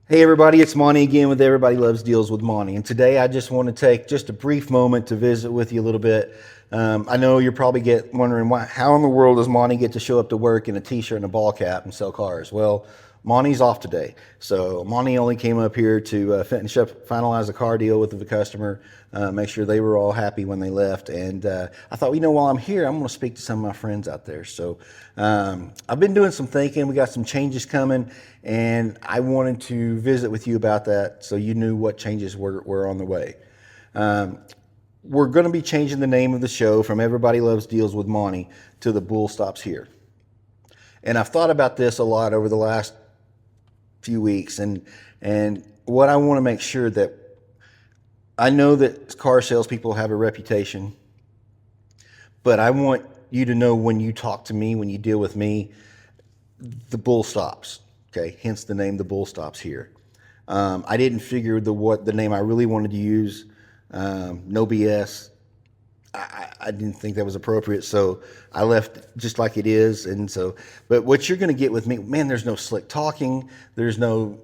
Hey everybody, it's Monty again with Everybody Loves Deals with Monty. And today I just want to take just a brief moment to visit with you a little bit. I know you're probably wondering how in the world does Monty get to show up to work in a t-shirt and a ball cap and sell cars? Well, Monty's off today. So Monty only came up here to finalize a car deal with the customer, make sure they were all happy when they left. And I thought, while I'm here, I'm going to speak to some of my friends out there. So I've been doing some thinking. We got some changes coming, and I wanted to visit with you about that so you knew what changes were on the way. We're going to be changing the name of the show from Everybody Loves Deals with Monty to The Bull Stops Here. And I've thought about this a lot over the last few weeks, and what I want to make sure that I know that car salespeople have a reputation, but I want you to know when you talk to me, when you deal with me, the bull stops. Okay, hence the name, The Bull Stops Here. I didn't figure the name I really wanted to use, no BS. I didn't think that was appropriate, so I left just like it is. But what you're going to get with me, man, there's no slick talking, there's no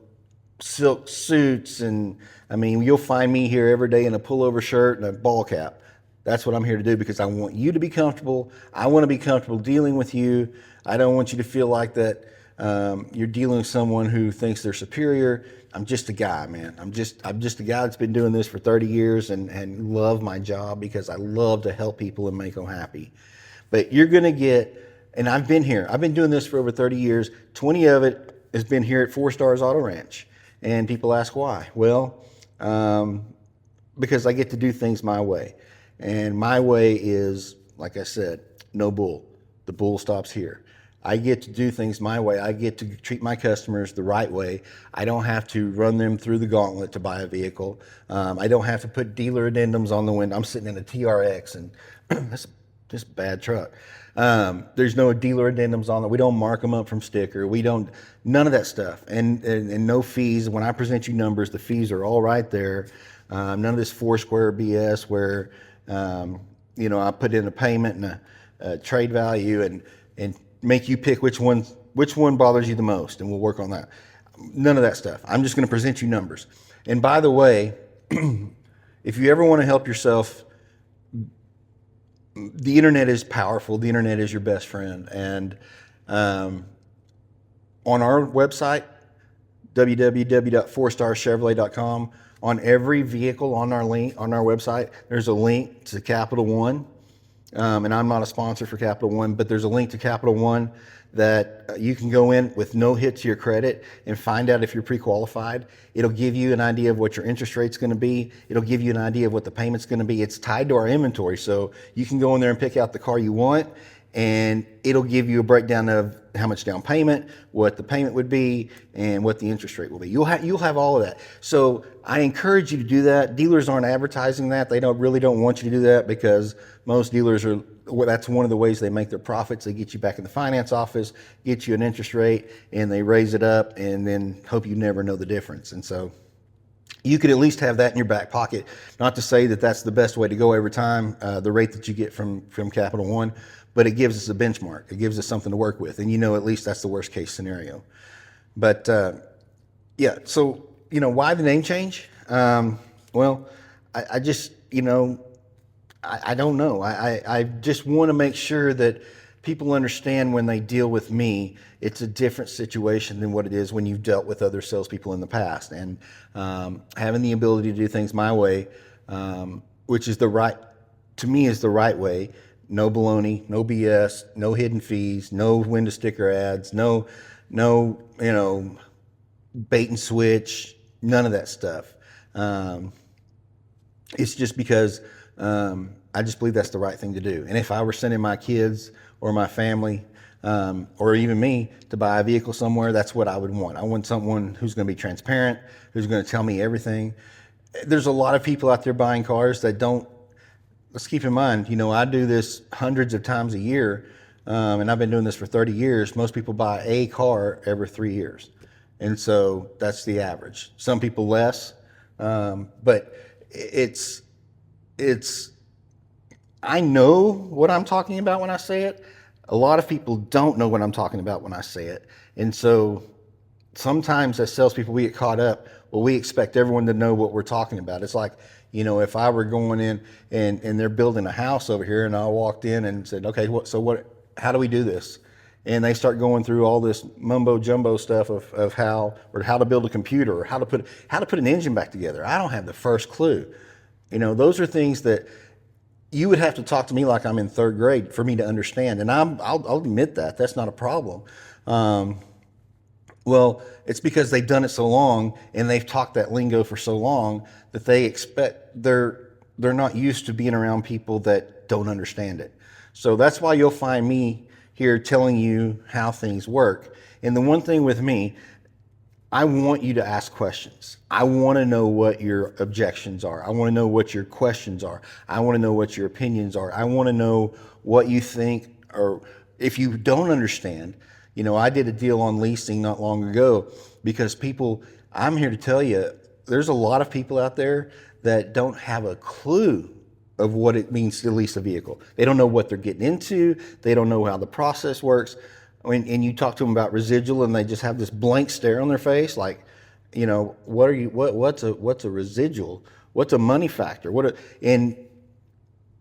silk suits, and I mean, you'll find me here every day in a pullover shirt and a ball cap. That's what I'm here to do, because I want you to be comfortable. I want to be comfortable dealing with you. I don't want you to feel like that you're dealing with someone who thinks they're superior. I'm just a guy, man. I'm just a guy that's been doing this for 30 years and love my job because I love to help people and make them happy. But you're going to get, and I've been here. I've been doing this for over 30 years. 20 of it has been here at Four Stars Auto Ranch. And people ask why. Well, because I get to do things my way. And my way is, like I said, no bull. The bull stops here. I get to do things my way. I get to treat my customers the right way. I don't have to run them through the gauntlet to buy a vehicle. I don't have to put dealer addendums on the window. I'm sitting in a TRX, and that's just a bad truck. There's no dealer addendums on it. We don't mark them up from sticker. We don't, none of that stuff. And no fees. When I present you numbers, the fees are all right there. None of this Foursquare BS where, I put in a payment and a trade value and make you pick which one bothers you the most, and we'll work on that. None of that stuff. I'm just going to present you numbers. And by the way, if you ever want to help yourself, the internet is powerful. The internet is your best friend. And on our website, www.fourstarschevrolet.com, on every vehicle on our website, there's a link to Capital One. And I'm not a sponsor for Capital One, but there's a link to Capital One that you can go in with no hit to your credit and find out if you're pre-qualified. It'll give you an idea of what your interest rate's going to be. It'll give you an idea of what the payment's going to be. It's tied to our inventory, so you can go in there and pick out the car you want, and it'll give you a breakdown of how much down payment, what the payment would be, and what the interest rate will be. You'll have all of that. So I encourage you to do that. Dealers aren't advertising that. They really don't want you to do that, because most dealers that's one of the ways they make their profits. They get you back in the finance office, get you an interest rate, and they raise it up, and then hope you never know the difference. And so you could at least have that in your back pocket. Not to say that that's the best way to go every time, the rate that you get from Capital One, but it gives us a benchmark. It gives us something to work with, and at least that's the worst case scenario. But yeah, so why the name change? Well, I just I don't know. I just want to make sure that people understand when they deal with me, it's a different situation than what it is when you've dealt with other salespeople in the past. And having the ability to do things my way, which is to me is the right way. No baloney, no BS, no hidden fees, no window sticker ads, no bait and switch, none of that stuff. It's just because I just believe that's the right thing to do. And if I were sending my kids or my family or even me to buy a vehicle somewhere, that's what I would want. I want someone who's going to be transparent, who's going to tell me everything. There's a lot of people out there buying cars that don't. Let's keep in mind, I do this hundreds of times a year, and I've been doing this for 30 years. Most people buy a car every 3 years. And so that's the average. Some people less, but it's I know what I'm talking about when I say it. A lot of people don't know what I'm talking about when I say it. And so sometimes as salespeople, we get caught up. Well, we expect everyone to know what we're talking about. It's like, if I were going in and they're building a house over here, and I walked in and said, okay, how do we do this? And they start going through all this mumbo jumbo stuff of how to build a computer, or how to put an engine back together. I don't have the first clue. Those are things that you would have to talk to me like I'm in third grade for me to understand. And I'll admit that that's not a problem. Well, it's because they've done it so long and they've talked that lingo for so long that they're not used to being around people that don't understand it. So that's why you'll find me here telling you how things work. And the one thing with me, I want you to ask questions. I want to know what your objections are. I want to know what your questions are. I want to know what your opinions are. I want to know what you think, or if you don't understand. I did a deal on leasing not long ago because I'm here to tell you, there's a lot of people out there that don't have a clue of what it means to lease a vehicle. They don't know what they're getting into. They don't know how the process works. And you talk to them about residual and they just have this blank stare on their face, like, what's a residual? What's a money factor? And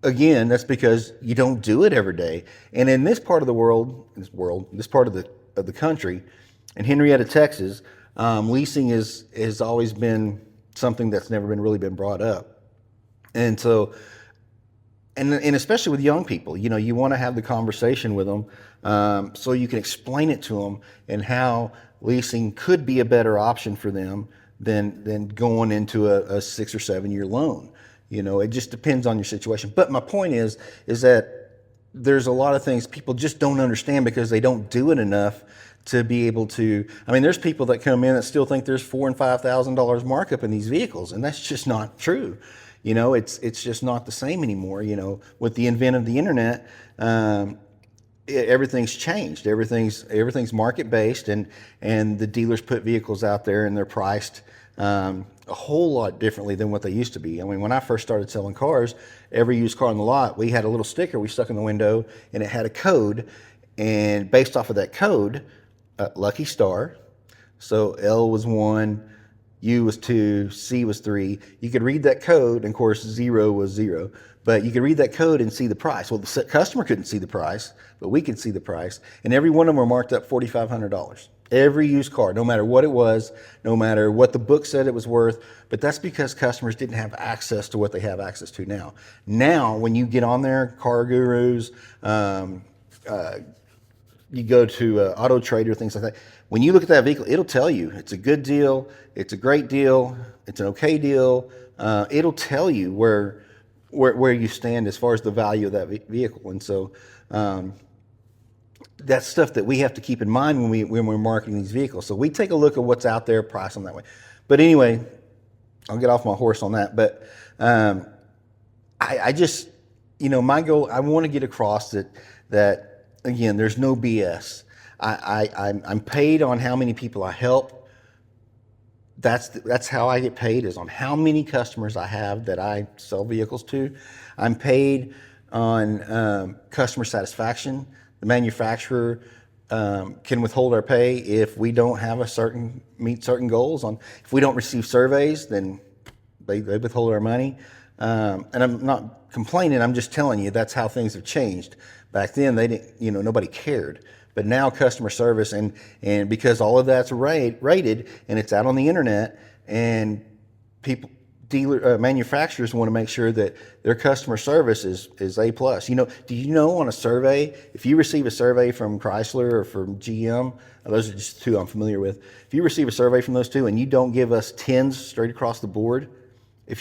again, that's because you don't do it every day. And in this part of the world, this part of the country, in Henrietta, Texas, leasing has always been something that's never really been brought up. And so, and especially with young people, you want to have the conversation with them, so you can explain it to them and how leasing could be a better option for them than going into a 6 or 7 year loan. It just depends on your situation. But my point is that there's a lot of things people just don't understand because they don't do it enough to be able to. There's people that come in that still think there's $4,000 and $5,000 markup in these vehicles, and that's just not true. It's just not the same anymore. With the advent of the internet, everything's changed. Everything's market based, and the dealers put vehicles out there and they're priced a whole lot differently than what they used to be. When I first started selling cars, every used car on the lot, we had a little sticker we stuck in the window, and it had a code, and based off of that code, lucky star. So L was 1, U was 2, C was 3. You could read that code, and of course 0 was 0. But you could read that code and see the price. Well, the customer couldn't see the price, but we could see the price. And every one of them were marked up $4,500. Every used car, no matter what it was, no matter what the book said it was worth. But that's because customers didn't have access to what they have access to now. Now, when you get on there, Car Gurus, you go to Auto Trader, things like that. When you look at that vehicle, it'll tell you it's a good deal, it's a great deal, it's an okay deal. It'll tell you where you stand as far as the value of that vehicle. And so that's stuff that we have to keep in mind when we're marketing these vehicles. So we take a look at what's out there, price them that way. But anyway, I'll get off my horse on that. But I just, my goal, I want to get across that again, there's no BS. I'm paid on how many people I help. That's how I get paid, is on how many customers I have that I sell vehicles to. I'm paid on customer satisfaction. The manufacturer can withhold our pay if we don't have meet certain goals. If we don't receive surveys, then they withhold our money. And I'm not complaining. I'm just telling you that's how things have changed. Back then, they didn't. Nobody cared. But now customer service, and because all of that's rated and it's out on the internet, and manufacturers want to make sure that their customer service is A+. Do you know on a survey, if you receive a survey from Chrysler or from GM, those are just two I'm familiar with. If you receive a survey from those two and you don't give us 10s straight across the board, I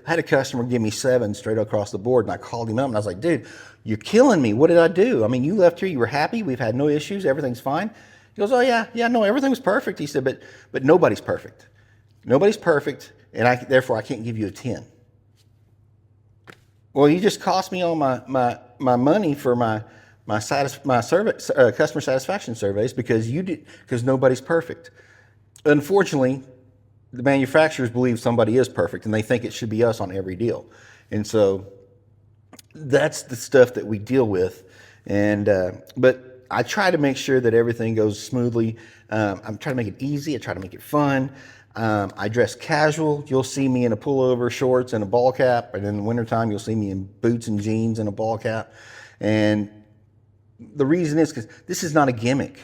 had a customer give me 7 straight across the board, and I called him up and I was like, dude, you're killing me. What did I do? You left here, you were happy, we've had no issues, everything's fine. He goes, oh yeah, no, everything was perfect. He said, but nobody's perfect. Nobody's perfect, and therefore I can't give you a 10. Well, you just cost me all my money for my customer satisfaction surveys because nobody's perfect. Unfortunately, the manufacturers believe somebody is perfect, and they think it should be us on every deal. And so that's the stuff that we deal with. And but I try to make sure that everything goes smoothly. I'm trying to make it easy. I try to make it fun. I dress casual. You'll see me in a pullover, shorts, and a ball cap. And in the wintertime, you'll see me in boots and jeans and a ball cap. And the reason is because this is not a gimmick.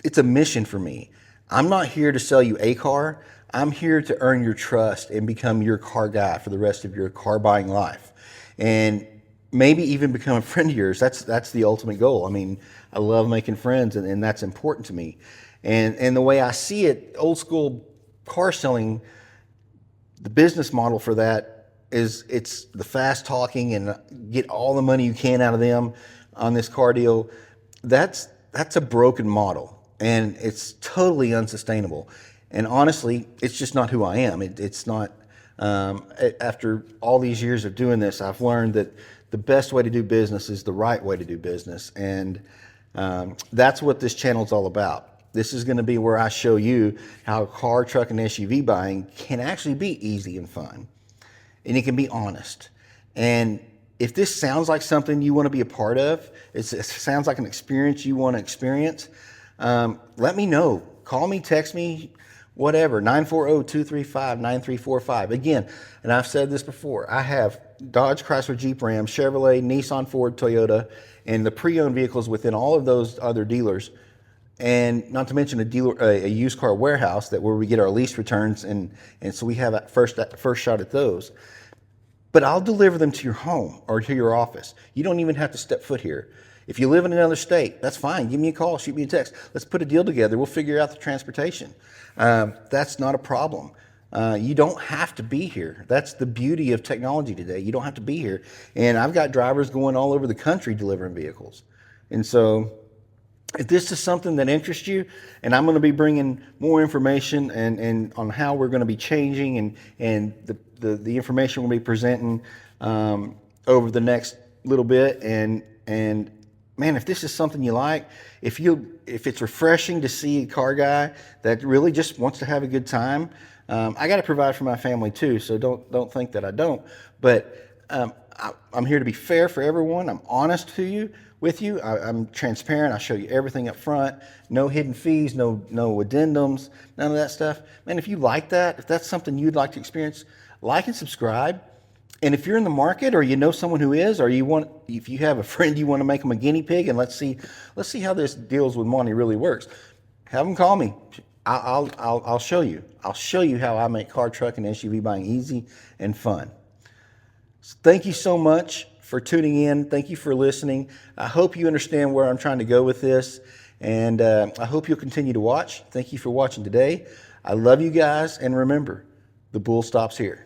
It's a mission for me. I'm not here to sell you a car. I'm here to earn your trust and become your car guy for the rest of your car buying life. And maybe even become a friend of yours. That's the ultimate goal. I mean, I love making friends, and that's important to me. And the way I see it, old school car selling, the business model for that is it's the fast talking and get all the money you can out of them on this car deal. That's a broken model, and it's totally unsustainable. And honestly, it's just not who I am. It's not. After all these years of doing this, I've learned that the best way to do business is the right way to do business. And that's what this channel is all about. This is going to be where I show you how car, truck, and SUV buying can actually be easy and fun. And it can be honest. And if this sounds like something you want to be a part of, it sounds like an experience you want to experience, let me know. Call me, text me, whatever, 940-235-9345. Again, and I've said this before, I have Dodge, Chrysler, Jeep, Ram, Chevrolet, Nissan, Ford, Toyota, and the pre-owned vehicles within all of those other dealers. And not to mention a used car warehouse where we get our lease returns, and so we have a first shot at those. But I'll deliver them to your home or to your office. You don't even have to step foot here. If you live in another state, that's fine. Give me a call, shoot me a text. Let's put a deal together. We'll figure out the transportation. That's not a problem. You don't have to be here. That's the beauty of technology today. You don't have to be here. And I've got drivers going all over the country delivering vehicles. And so if this is something that interests you, and I'm going to be bringing more information and on how we're going to be changing and the information we'll be presenting over the next little bit, and man, if this is something you like, if it's refreshing to see a car guy that really just wants to have a good time, I got to provide for my family too, so don't think that I don't. But I'm here to be fair for everyone. I'm honest with you. I'm transparent. I show you everything up front. No hidden fees, no addendums, none of that stuff. Man, if you like that, if that's something you'd like to experience, like and subscribe. And if you're in the market, or you know someone who is, or if you have a friend you want to make them a guinea pig, and let's see how this deals with money really works, have them call me. I'll show you. I'll show you how I make car, truck, and SUV buying easy and fun. So thank you so much for tuning in. Thank you for listening. I hope you understand where I'm trying to go with this, and I hope you'll continue to watch. Thank you for watching today. I love you guys, and remember, the bull stops here.